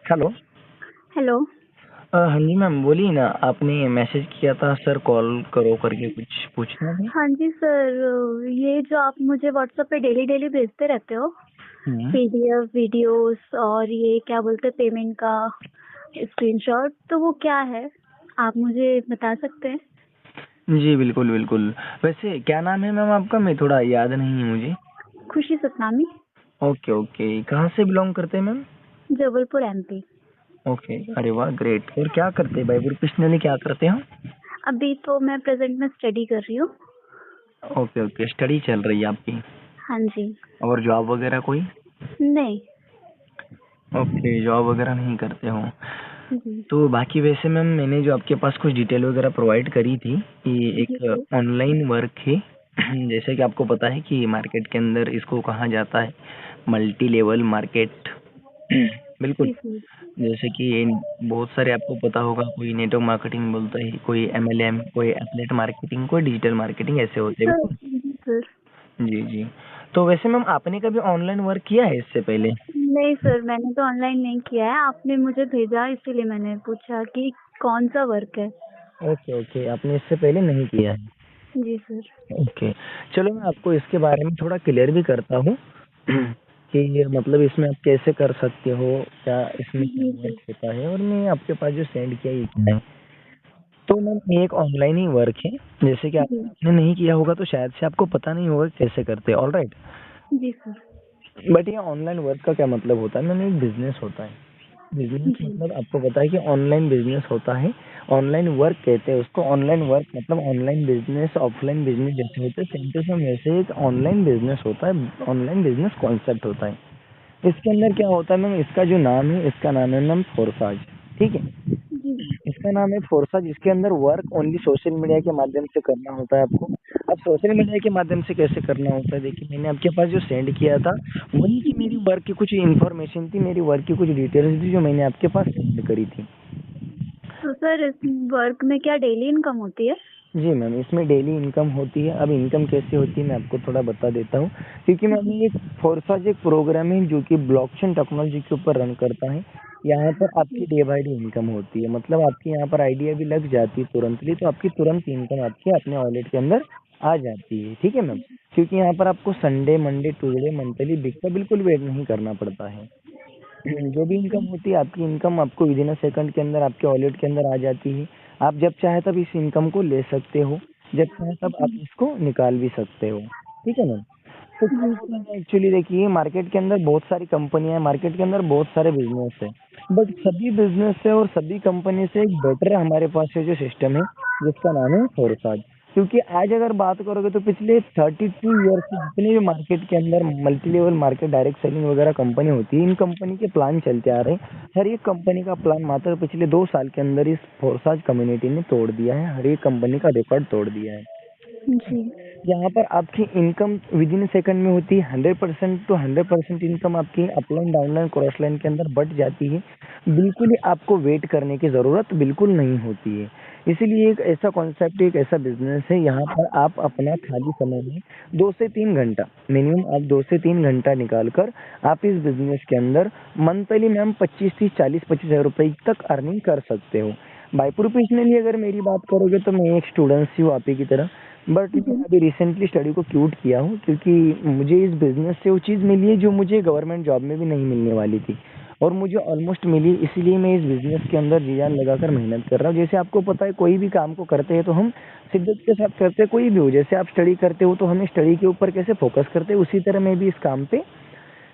Hello. Hello. हाँ जी ma'am, बोलिए ना। आपने मैसेज किया था सर कॉल करो करके, कुछ पूछना था? हाँ जी सर, ये जो आप मुझे व्हाट्सएप पे डेली डेली भेजते रहते हो हम्म। पीडीएफ वीडियोस और ये क्या बोलते हैं पेमेंट का स्क्रीनशॉट, तो वो क्या है? आप मुझे बता सकते हैं? जी बिल्कुल बिल्कुल। वैसे क्या नाम है मैम आपका? मैं थोड़ा याद नहीं है मुझे। खुशी सतनामी। ओके ओके, कहाँ से बिलोंग करते हैं मैम? जबलपुर एमपी। ओके, अरे वाह ग्रेट। और क्या करते हैं भाई, प्रोफेशनली क्या करते हैं? अभी तो मैं प्रेजेंट में स्टडी कर रही हूँ। ओके ओके, स्टडी चल रही है आपकी। हाँ जी। और जॉब वगैरह कोई? नहीं। ओके, जॉब वगैरह नहीं करते हो। जी। तो बाकी वैसे मैम मैंने जो आपके पास कुछ डिटेल वगैरह प्रोवाइड करी थी कि जी एक सर। ऑनलाइन वर्क है। जैसे कि आपको पता है कि मार्केट के अंदर इसको कहा जाता है मल्टी लेवल मार्केट। बिल्कुल। जी सर। जैसे कि बहुत सारे आपको पता होगा, कोई नेटवर्क मार्केटिंग बोलता है, कोई एमएलएम, कोई एफिलिएट मार्केटिंग, कोई डिजिटल मार्केटिंग, ऐसे होते हैं सर बिल्कुल। जी सर। जी जी। तो वैसे मैम आपने कभी ऑनलाइन वर्क किया है इससे पहले? नहीं सर, मैंने तो ऑनलाइन नहीं किया है, आपने मुझे भेजा इसीलिए मैंने पूछा कि कौन सा वर्क है। ओके ओके, आपने इससे पहले नहीं किया है। जी सर। ओके। चलो मैं आपको इसके बारे में थोड़ा क्लियर भी करता हूँ कि ये मतलब इसमें आप कैसे कर सकते हो, क्या इसमें क्या जी सर। वर्क होता है, और मैं आपके पास जो सेंड किया ये क्या है। तो मैम ये एक ऑनलाइन ही वर्क है। जैसे कि जी। आपने नहीं किया होगा तो शायद से आपको पता नहीं होगा कैसे करते हैं। All right. जी सर। बट ये ऑनलाइन वर्क का क्या मतलब होता है मैम? एक बिजनेस होता है। बिजनेस जी। मतलब आपको पता है कि ऑनलाइन बिजनेस होता है। ऑनलाइन वर्क कहते हैं उसको। ऑनलाइन वर्क मतलब ऑनलाइन बिजनेस, ऑफलाइन बिजनेस जैसे होते हैं सेम टू सेम वैसे एक ऑनलाइन बिजनेस होता है। ऑनलाइन बिजनेस कॉन्सेप्ट होता है। इसके अंदर क्या होता है मैम, इसका जो नाम है, इसका नाम है मैम फोरसाज। ठीक है। जी। इसका नाम है फोरसा, जिसके अंदर वर्क ओनली सोशल मीडिया के माध्यम से करना होता है आपको। अब सोशल मीडिया के माध्यम से कैसे करना होता है, देखिए मैंने आपके पास जो सेंड किया था वही की मेरी वर्क की कुछ इन्फॉर्मेशन थी, मेरी वर्क की कुछ डिटेल्स थी जो मैंने आपके पास सेंड करी थी। तो सर इस वर्क में क्या डेली इनकम होती है? जी मैम, इसमें डेली इनकम होती है। अब इनकम कैसे होती है मैं आपको थोड़ा बता देता हूँ। क्योंकि मैम जी। ये फोरसाज एक प्रोग्राम है जो कि ब्लॉकचेन टेक्नोलॉजी के ऊपर रन करता है। यहाँ पर आपकी जी। डे बाय डे इनकम होती है, मतलब आपकी यहाँ पर आइडिया भी लग जाती है तुरंतली, तो आपकी तुरंत इनकम आपके अपने वॉलेट के अंदर आ जाती है। ठीक है मैम। क्योंकि यहाँ पर आपको Sunday, Monday, Tuesday, monthly, week का बिल्कुल वेट नहीं करना पड़ता है। जो भी इनकम होती है आपकी इनकम आपको विदिन अ सेकंड के अंदर आपके वॉलेट के अंदर आ जाती है। आप जब चाहे तब इस इनकम को ले सकते हो, जब चाहे तब आप इसको निकाल भी सकते हो। ठीक है मैम। तो क्या जी होता सर। है एक्चुअली, देखिए मार्केट के अंदर बहुत सारी कंपनियां हैं, मार्केट के अंदर बहुत सारे बिजनेस है। बट सभी बिजनेस से और सभी कंपनी से एक बेटर हमारे पास ये जो सिस्टम है जिसका नाम है फोरसाज। क्योंकि आज अगर बात करोगे तो पिछले 32 ईयर से जितने भी मार्केट के अंदर multi level market direct selling वगैरह कंपनी होती है, इन कंपनी के प्लान चलते आ रहे हैं। हर एक कंपनी का प्लान मात्र पिछले 2 साल के अंदर इस फोरसाज कम्युनिटी ने तोड़ दिया है, हर एक कंपनी का रिकॉर्ड तोड़ दिया है। जी। यहाँ पर आपकी इनकम विद इन सेकंड में होती है। 100% टू 100% इनकम आपकी अपलाइन डाउनलाइन क्रॉस लाइन के अंदर बढ़ जाती है। बिल्कुल ही आपको वेट करने की जरूरत बिल्कुल नहीं होती है। इसीलिए एक ऐसा कॉन्सेप्ट, एक ऐसा बिजनेस है, यहाँ पर आप अपना खाली समय में 2 से 3 घंटा मिनिमम, आप 2 से 3 घंटा निकाल कर आप इस बिजनेस के अंदर मंथली मैम 25, 30, 40, 25 हज़ार रुपए तक अर्निंग कर सकते हो। बाय प्रोफेशनली अगर मेरी बात करोगे तो मैं एक स्टूडेंट ही हूँ आप ही की तरह। बट मैं जी। अभी रिसेंटली स्टडी को क्यूट किया हूँ क्योंकि मुझे इस बिजनेस से वो चीज़ मिली है जो मुझे गवर्नमेंट जॉब में भी नहीं मिलने वाली थी, और मुझे ऑलमोस्ट मिली। इसीलिए मैं इस बिजनेस के अंदर जी जान लगाकर मेहनत कर रहा हूँ। जैसे आपको पता है कोई भी काम को करते हैं तो हम शिद्दत के साथ करते हैं, कोई भी हो। जैसे आप स्टडी करते हो तो हमें स्टडी के ऊपर कैसे फोकस करते हैं, उसी तरह मैं भी इस काम पे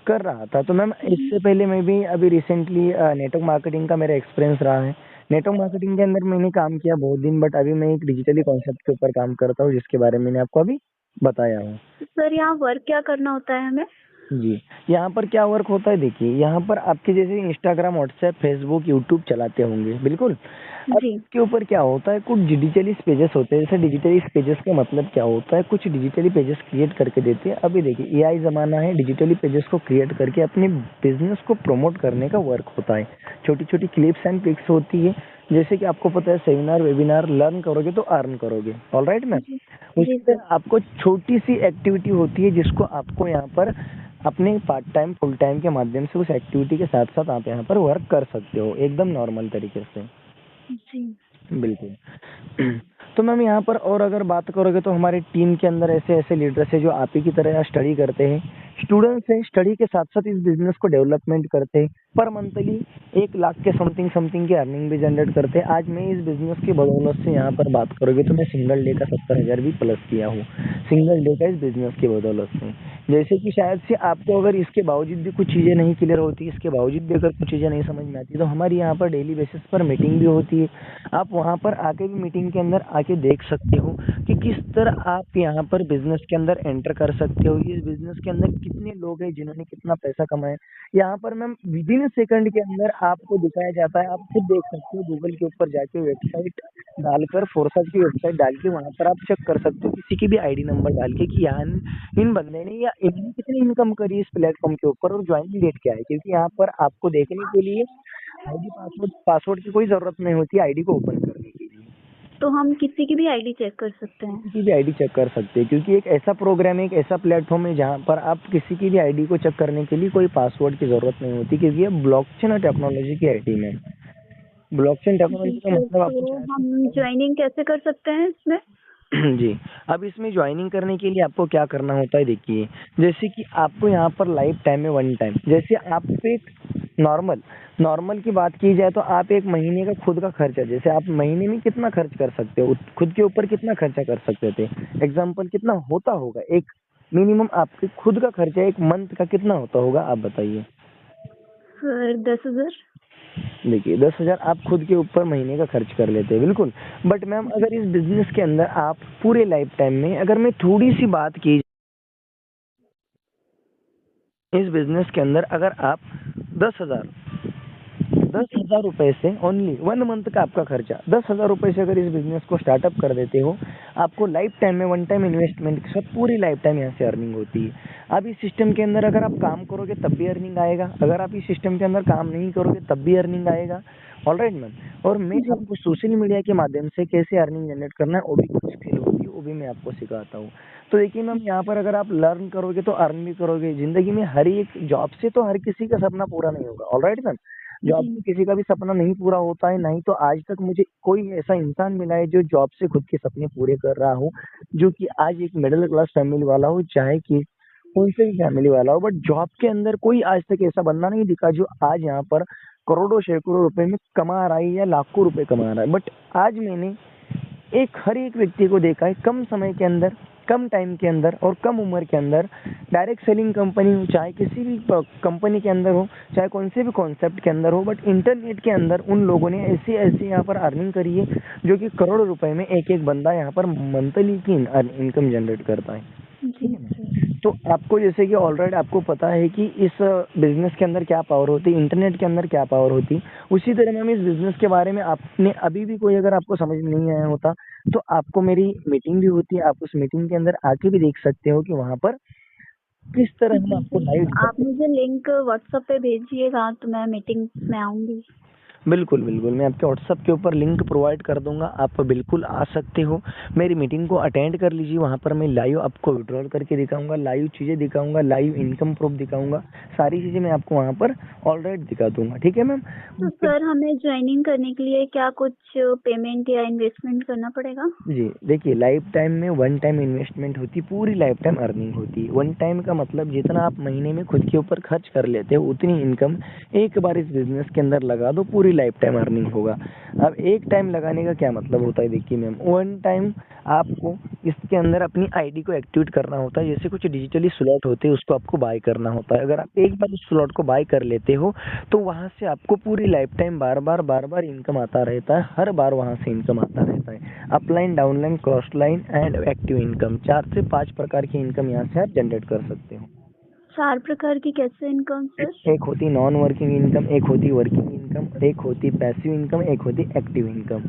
कर रहा था। तो मैम इससे पहले मैं भी अभी रिसेंटली नेटवर्क मार्केटिंग का मेरा एक्सपीरियंस रहा है। नेटवर्क मार्केटिंग के अंदर मैंने काम किया बहुत दिन, बट अभी मैं एक डिजिटली कॉन्सेप्ट के ऊपर काम करता हूँ जिसके बारे में मैंने आपको अभी बताया हूँ। सर यहाँ वर्क क्या करना होता है हमें? जी। यहाँ पर क्या वर्क होता है, देखिए यहाँ पर आपके जैसे इंस्टाग्राम, व्हाट्सएप, फेसबुक, यूट्यूब चलाते होंगे बिल्कुल। अब जी। इसके ऊपर क्या होता है, कुछ डिजिटली पेजेस होते हैं। जैसे डिजिटली पेजेस का मतलब क्या होता है, कुछ डिजिटली पेजेस क्रिएट करके देते हैं। अभी देखिए एआई जमाना है, डिजिटली पेजेस को क्रिएट करके अपने बिजनेस को प्रमोट करने का वर्क होता है। छोटी छोटी क्लिप्स एंड पिक्स होती है। जैसे कि आपको पता है सेमिनार वेबिनार लर्न करोगे तो अर्न करोगे। All right ma'am. जी। जी उसी सर। तरह आपको छोटी सी एक्टिविटी होती है जिसको आपको यहाँ पर अपने पार्ट टाइम फुल टाइम के माध्यम से उस एक्टिविटी के साथ साथ आप यहाँ पर वर्क कर सकते हो एकदम नॉर्मल तरीके से। जी। बिल्कुल। तो मैम यहाँ पर और अगर बात करोगे तो हमारी टीम के अंदर ऐसे ऐसे लीडर्स हैं जो आप ही की तरह स्टडी करते हैं, स्टूडेंट्स हैं, स्टडी के साथ साथ इस बिजनेस को डेवलपमेंट करते हैं, पर मंथली 1 लाख के समथिंग समथिंग की अर्निंग भी जनरेट करते हैं। आज मैं इस बिजनेस की बदौलत से यहाँ पर बात करोगे तो मैं सिंगल डे का 70,000 भी प्लस किया हूँ, सिंगल डे का इस बिजनेस की बदौलत से। जैसे कि शायद से आपको अगर इसके बावजूद भी कुछ चीज़ें नहीं क्लियर होती, इसके बावजूद भी अगर कुछ चीज़ें नहीं समझ में आती, तो हमारी यहाँ पर डेली बेसिस पर मीटिंग भी होती है। आप वहाँ पर आके भी मीटिंग के अंदर आके देख सकते हो कि किस तरह आप यहाँ पर बिजनेस के अंदर एंटर कर सकते हो, इस बिजनेस के अंदर कितने लोग हैं जिन्होंने कितना पैसा कमाया। यहाँ पर मैम विदिन सेकंड के अंदर आपको दिखाया जाता है, आप खुद देख सकते हो गूगल के ऊपर जाके वेबसाइट डालकर, फोरसाज की वेबसाइट डाल के वहाँ पर आप चेक कर सकते हो किसी की भी आईडी नंबर डाल के कि यहाँ इन बंदे ने या इन्होंने कितनी इनकम करी इस प्लेटफॉर्म के ऊपर और ज्वाइनिंग डेट क्या है, क्योंकि यहाँ पर आपको देखने के लिए आईडी पासवर्ड पासवर्ड की कोई जरूरत नहीं होती आईडी को ओपन करने के लिए। तो हम किसी की भी आईडी चेक कर सकते हैं? किसी की भी आईडी चेक कर सकते हैं, क्योंकि एक ऐसा प्रोग्राम है, एक ऐसा प्लेटफॉर्म है जहाँ पर आप किसी की भी आईडी को चेक करने के लिए कोई पासवर्ड की जरूरत नहीं होती, क्योंकि ये ब्लॉकचेन और टेक्नोलॉजी की आईडी में। ब्लॉकचेन टेक्नोलॉजी जी का सर, मतलब आपको तो शायद से हम पता ही ज्वाइनिंग कैसे कर सकते हैं इसमें? जी। अब इसमें ज्वाइनिंग करने के लिए आपको क्या करना होता है, देखिए जैसे कि आपको यहाँ पर लाइफ टाइम में वन टाइम, जैसे आप एक नॉर्मल नॉर्मल की बात की जाए तो आप एक महीने का खुद का खर्चा, जैसे आप महीने में कितना खर्च कर सकते हो, खुद के ऊपर कितना खर्चा कर सकते थे, एग्जाम्पल कितना होता होगा, एक मिनिमम आपके खुद का खर्चा एक मंथ का कितना होता होगा, आप बताइए। सर 10,000। देखिए 10,000 आप खुद के ऊपर महीने का खर्च कर लेते हैं, बिल्कुल। बट मैम अगर इस बिजनेस के अंदर आप पूरे लाइफ टाइम में, अगर मैं थोड़ी सी बात की, इस बिजनेस के अंदर अगर आप 10,000 रुपए से ओनली 1 मंथ का आपका खर्चा 10,000 रुपए से अगर इस बिजनेस को स्टार्टअप कर देते हो, आपको लाइफ टाइम में वन टाइम इन्वेस्टमेंट के साथ पूरी लाइफ टाइम यहाँ से अर्निंग होती है। अब इस सिस्टम के अंदर अगर आप काम करोगे तब भी अर्निंग आएगा, अगर आप इस सिस्टम के अंदर काम नहीं करोगे तब भी अर्निंग आएगा। ऑलराइट मैम, और मैं जी। आपको सोशल मीडिया के माध्यम से कैसे अर्निंग जनरेट करना है वो भी कुछ स्किल होती है, वो भी मैं आपको सिखाता हूँ। तो देखिए मैम यहाँ पर अगर आप लर्न करोगे तो अर्न भी करोगे। जिंदगी में हर एक जॉब से तो हर किसी का सपना पूरा नहीं होगा, ऑलराइट मैम। जॉब जी। से किसी का भी सपना नहीं पूरा होता है, नहीं तो आज तक मुझे कोई ऐसा इंसान मिला है जो जॉब से खुद के सपने पूरे कर रहा हो, जो कि आज एक मिडिल क्लास फैमिली वाला हो, चाहे कि कौन से भी फैमिली वाला हो, बट जॉब के अंदर कोई आज तक ऐसा बंदा नहीं दिखा जो आज यहाँ पर करोड़ों सैकड़ों रुपए में कमा रहा है या लाखों रुपए कमा रहा है। बट आज मैंने हर एक व्यक्ति को देखा है कम समय के अंदर, कम टाइम के अंदर और कम उम्र के अंदर, डायरेक्ट सेलिंग कंपनी हो, चाहे किसी भी कंपनी के अंदर हो, चाहे कौन से भी कॉन्सेप्ट के अंदर हो, बट इंटरनेट के अंदर उन लोगों ने ऐसी ऐसी यहाँ पर अर्निंग करी है जो कि करोड़ों रुपए में एक एक बंदा यहाँ पर मंथली की इनकम जनरेट करता है। जी ठीक है ना? सर। तो आपको जैसे कि ऑलरेडी आपको पता है कि इस बिजनेस के अंदर क्या पावर होती है, इंटरनेट के अंदर क्या पावर होती है, उसी तरह मैम इस बिजनेस के बारे में आपने अभी भी कोई अगर आपको समझ में नहीं आया होता तो आपको मेरी मीटिंग भी होती है, आप उस मीटिंग के अंदर आके भी देख सकते हो कि वहाँ पर किस तरह हम जी आपको सर, लाइव तो आप मुझे लिंक व्हाट्सएप पे भेजिएगा तो मैं मीटिंग में आऊँगी। बिल्कुल, बिल्कुल। मैं आपके व्हाट्सएप के ऊपर लिंक प्रोवाइड कर दूँगा, आप बिल्कुल आ सकते हो। मेरी मीटिंग को अटेंड कर लीजिए, वहाँ पर मैं लाइव आपको विड्रॉल करके दिखाऊँगा, लाइव चीज़ें दिखाऊँगा, लाइव इनकम प्रूफ दिखाऊँगा, सारी चीज़ें मैं आपको वहाँ पर ऑलरेडी दिखा दूँगा, ठीक है मैम? तो उसके सर हमें ज्वाइनिंग करने के लिए क्या कुछ पेमेंट या इन्वेस्टमेंट करना पड़ेगा? जी, देखिए लाइफ टाइम में वन टाइम इन्वेस्टमेंट होती है, पूरी लाइफ टाइम अर्निंग होती है। वन टाइम का मतलब जितना आप महीने में खुद के ऊपर खर्च कर लेते हो उतनी इनकम एक बार इस बिज़नेस के अंदर लगा दो, पूरी लाइफ टाइम अर्निंग होगा। अब एक टाइम लगाने का क्या मतलब होता है, देखिए मैम, वन टाइम आपको इसके अंदर अपनी आईडी को एक्टिवेट करना होता है, जैसे कुछ डिजिटली स्लॉट होते हैं उसको आपको बाय करना होता है। अगर आप एक बार उस स्लॉट को बाय कर लेते हो तो वहाँ से आपको पूरी लाइफ टाइम बार-बार इनकम आता रहता है, हर बार वहाँ से इनकम आता रहता है। Upline, downline, cross line and active income, 4 से 5 प्रकार की इनकम यहाँ से आप जनरेट कर सकते हो। 4 प्रकार की कैसे इनकम सर? एक होती नॉन वर्किंग इनकम, एक होती वर्किंग इनकम, एक होती पैसिव इनकम, एक होती एक्टिव इनकम।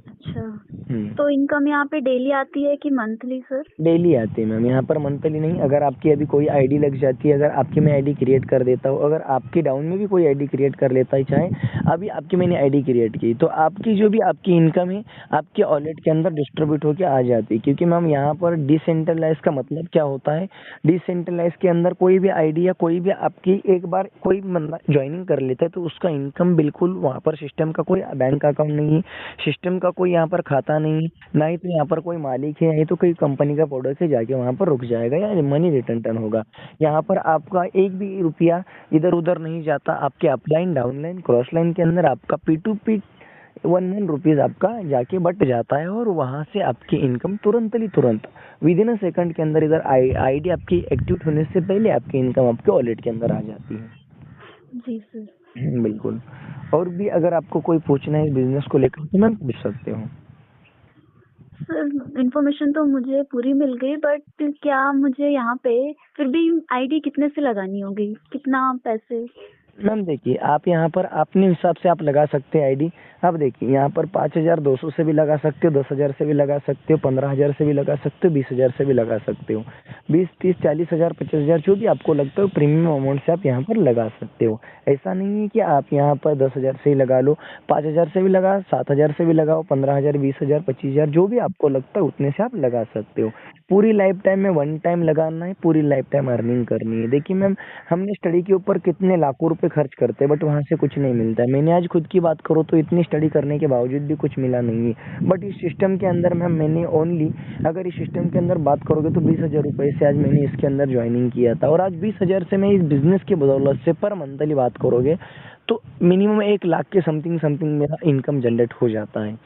अच्छा। तो इनकम यहाँ पे डेली आती है कि मंथली सर? डेली आती है मैम, यहाँ पर मंथली नहीं। अगर आपकी अभी कोई आईडी लग जाती है, अगर आपकी मैं आईडी क्रिएट कर देता हूँ, अगर आपकी डाउन में भी कोई आईडी क्रिएट कर लेता है, चाहे अभी आपकी मैंने आईडी क्रिएट की, तो आपकी जो भी आपकी इनकम है आपके वॉलेट के अंदर डिस्ट्रीब्यूट होकर आ जाती है। क्योंकि मैम यहाँ पर डिसेंट्रलाइज का मतलब क्या होता है, डिसेंट्रलाइज के अंदर कोई भी आईडी या कोई भी आपकी एक बार कोई बंदा ज्वाइनिंग कर लेता है तो उसका इनकम बिल्कुल वहाँ पर सिस्टम का कोई बैंक अकाउंट नहीं है, सिस्टम का कोई यहाँ पर खाता नहीं है, ना ही तो यहाँ पर कोई मालिक है, नहीं तो कोई कंपनी का प्रोडक्ट है जाके वहाँ पर रुक जाएगा या मनी रिटर्न होगा। यहाँ पर आपका एक भी रुपया इधर उधर नहीं जाता। आपके अपलाइन डाउनलाइन क्रॉस लाइन के अंदर आपका P2P 1 रुपीज आपका जाके बट जाता है और वहाँ से आपकी इनकम तुरंत विद इन अ सेकंड के अंदर इधर आईडी आपकी एक्टिव होने से पहले आपकी इनकम आपके वॉलेट के अंदर आ जाती है। जी सर। बिल्कुल। और भी अगर आपको कोई पूछना है इस बिजनेस को लेकर तो मैम पूछ सकते हो। सर इन्फॉर्मेशन तो मुझे पूरी मिल गई, बट क्या मुझे यहाँ पे फिर भी आईडी कितने से लगानी होगी, कितना पैसे? मैम देखिए, आप यहाँ पर अपने हिसाब से आप लगा सकते हैं आईडी। अब देखिए यहाँ पर 5,200 से भी लगा सकते हो, 10,000 से भी लगा सकते हो, 15,000 से भी लगा सकते हो, 20,000 से भी लगा सकते हो। 20, 30, 40,000, 50,000 जो भी आपको लगता है प्रीमियम अमाउंट से आप यहाँ पर लगा सकते हो। ऐसा नहीं है कि आप यहाँ पर 10,000 से ही लगा लो, 5,000 से भी लगा, 7,000 से भी लगाओ, 15,000, 20,000, 25,000 जो भी आपको लगता है उतने से आप लगा सकते हो। पूरी लाइफ टाइम में वन टाइम लगाना है, पूरी लाइफ टाइम अर्निंग करनी है। देखिए मैम, हमने स्टडी के ऊपर कितने लाखों रुपए खर्च करते हैं बट वहाँ से कुछ नहीं मिलता है। मैंने आज खुद की बात करूँ तो इतनी स्टडी करने के बावजूद भी कुछ मिला नहीं है। बट इस सिस्टम के अंदर मैम मैंने ओनली, अगर इस सिस्टम के अंदर बात करोगे तो 20,000 रुपये से आज मैंने इसके अंदर ज्वाइनिंग किया था। और आज 20,000 से मैं इस बिजनेस की बदौलत से पर मंथली बात करोगे तो मिनिमम 1 लाख के समथिंग मेरा इनकम जनरेट हो जाता है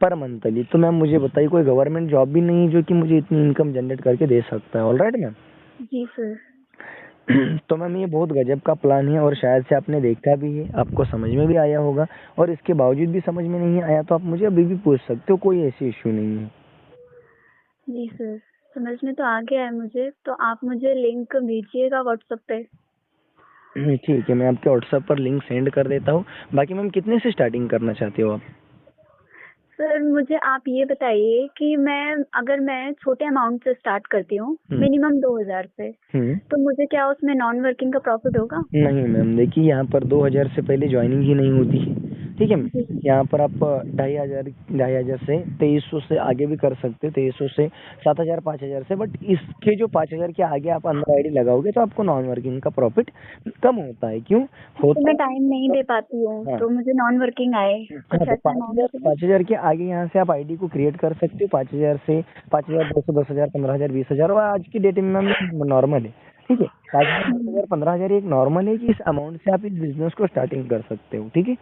पर मंथली। तो मैम मुझे बताइए, कोई गवर्नमेंट जॉब भी नहीं है जो कि मुझे इतनी इनकम जनरेट करके दे सकता है। All right ma'am. जी सर। तो मैम ये बहुत गजब का प्लान है और शायद से आपने देखा भी है, आपको समझ में भी आया होगा। और इसके बावजूद भी समझ में नहीं आया तो आप मुझे अभी भी पूछ सकते हो, कोई ऐसी इश्यू नहीं है। जी सर, समझ में तो आ गया है मुझे। तो आप मुझे लिंक भेजिएगा व्हाट्सएप पे। ठीक है, मैं आपके व्हाट्सएप पर लिंक सेंड कर देता हूँ। बाकी मैम कितने से स्टार्टिंग करना चाहते हो आप? सर मुझे आप ये बताइए कि अगर मैं छोटे अमाउंट से स्टार्ट करती हूँ, मिनिमम 2,000 से, तो मुझे क्या उसमें नॉन वर्किंग का प्रॉफिट होगा? नहीं मैम, देखिए यहाँ पर 2,000 से पहले ज्वाइनिंग ही नहीं होती है। ठीक है मैम, यहाँ पर आप 2,500 से 2,300 से आगे भी कर सकते हो, 2,300 से 7,000, 5,000 से। बट इसके जो 5,000 के आगे आप अंदर आईडी लगाओगे तो आपको नॉन वर्किंग का प्रॉफिट कम होता है। क्यों होता तो मैं है? टाइम नहीं दे पाती हूँ, हाँ तो मुझे नॉन वर्किंग आए, हाँ, कुछ तो ऐसा अमाउंट है? 5,000 के आगे यहाँ से आप आईडी को क्रिएट कर सकते हो। 5,000 से 5,200, 10,000, 15,000, 20,000 और आज की डेट में मैम नॉर्मल है। ठीक है, 5,000, 10,000, 15,000 एक नॉर्मल है कि इस अमाउंट से आप इस बिजनेस को स्टार्टिंग कर सकते हो। ठीक है,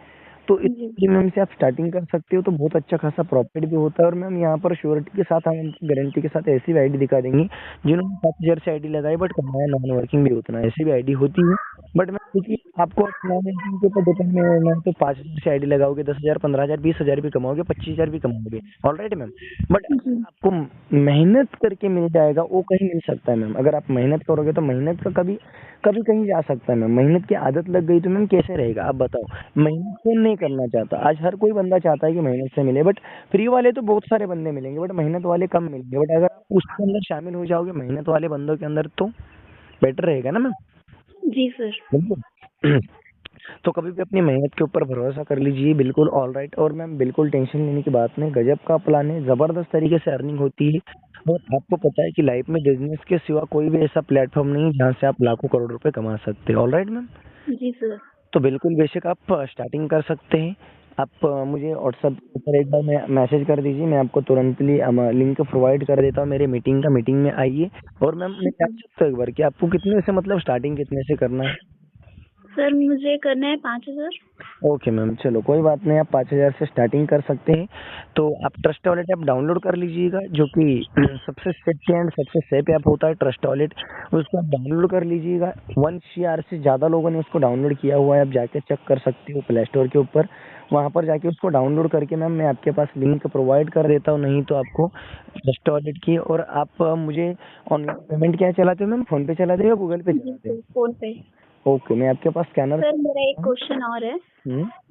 तो इस जी प्रीमियम से आप स्टार्टिंग कर सकते हो तो बहुत अच्छा खासा प्रॉफिट भी होता है। और मैम यहाँ पर श्योरिटी के साथ हम गारंटी के साथ ऐसी भी आईडी दिखा देंगे जिन्होंने 5,000 से आईडी लगाई बट कमाया नॉन वर्किंग भी उतना, ऐसी भी आईडी होती है। बट मैं क्योंकि आपको नॉन वर्किंग के ऊपर डिपेंड में रहना है तो 5,000 से आईडी लगाओगे 10,000, 15,000, 20,000 भी कमाओगे, 25,000 भी कमाओगे। All right ma'am. बट जी। आपको मेहनत करके मिल जाएगा वो कहीं मिल सकता है मैम। अगर आप मेहनत करोगे तो मेहनत का कभी कभी कहीं जा सकता है मैम। मेहनत की आदत लग गई तो मैम कैसे रहेगा आप बताओ। मेहनत कौन नहीं करना चाहता? आज हर कोई बंदा चाहता है कि मेहनत से मिले, बट फ्री वाले तो बहुत सारे बंदे मिलेंगे बट मेहनत वाले कम मिलेंगे। बट अगर आप उसके अंदर शामिल हो जाओगे मेहनत वाले बंदों के अंदर तो बेटर रहेगा ना मैम। जी सर। बिल्कुल। तो कभी भी अपनी मेहनत के ऊपर भरोसा कर लीजिए। बिल्कुल ऑलराइट। और मैम बिल्कुल टेंशन लेने की बात नहीं, गजब का प्लान है, जबरदस्त तरीके से अर्निंग होती है। और आपको पता है कि लाइफ में बिजनेस के सिवा कोई भी ऐसा प्लेटफॉर्म नहीं है जहाँ से आप लाखों करोड़ रुपए कमा सकते हैं। All right ma'am. जी सर। तो बिल्कुल बेशक आप स्टार्टिंग कर सकते हैं। आप मुझे व्हाट्सएप पर एक बार मैसेज कर दीजिए, मैं आपको तुरंतली लिंक प्रोवाइड कर देता हूँ मेरे मीटिंग का। मीटिंग में आइए। और मैम मैं जान सकता हूँ एक बार कि आपको कितने से मतलब स्टार्टिंग कितने से करना है? सर मुझे करना है 5,000। ओके मैम, चलो कोई बात नहीं, आप 5,000 से स्टार्टिंग कर सकते हैं। तो आप ट्रस्ट वॉलेट ऐप डाउनलोड कर लीजिएगा जो कि सबसे सेफ्टी एंड सबसे सेफ ऐप होता है ट्रस्ट वॉलेट। उसको आप डाउनलोड कर लीजिएगा। 1 CR से ज़्यादा लोगों ने उसको डाउनलोड किया हुआ है, आप जाके चेक कर सकते हो प्ले स्टोर के ऊपर। वहाँ पर जाके उसको डाउनलोड करके मैम मैं आपके पास लिंक प्रोवाइड कर देता हूँ, नहीं तो आपको ट्रस्ट वॉलेट की। और आप मुझे ऑनलाइन पेमेंट क्या चलाते हो मैम, फ़ोन पे चलाते हो या गूगल पे जी चलाते सर, हो? फोन पे। ओके, मैं आपके पास स्कैनर। सर मेरा एक क्वेश्चन और है।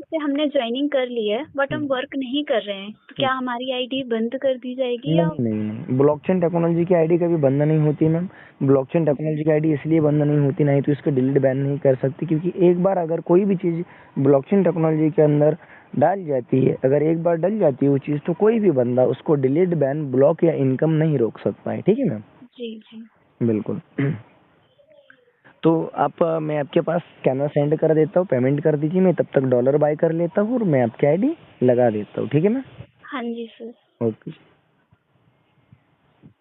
जैसे हमने ज्वाइनिंग कर ली है बट हम वर्क नहीं कर रहे हैं, तो क्या हमारी आईडी बंद कर दी जाएगी या? नहीं नहीं नहीं, ब्लॉकचेन टेक्नोलॉजी की आईडी कभी बंद नहीं होती मैम। ब्लॉकचेन टेक्नोलॉजी की आईडी इसलिए बंद नहीं होती, नहीं तो इसको डिलीट बैन नहीं कर सकती, क्योंकि एक बार अगर कोई भी चीज़ ब्लॉकचेन टेक्नोलॉजी के अंदर डाल जाती है, अगर एक बार डल जाती है वो चीज़, तो कोई भी बंदा उसको डिलीट बैन ब्लॉक या इनकम नहीं रोक सकता है। ठीक है मैम? जी जी। बिल्कुल। तो आप मैं आपके पास स्कैनर सेंड कर देता हूँ, पेमेंट कर दीजिए, मैं तब तक डॉलर बाय कर लेता हूँ और मैं आपकी आईडी लगा देता हूँ। ठीक है मैम? हाँ जी सर। ओके।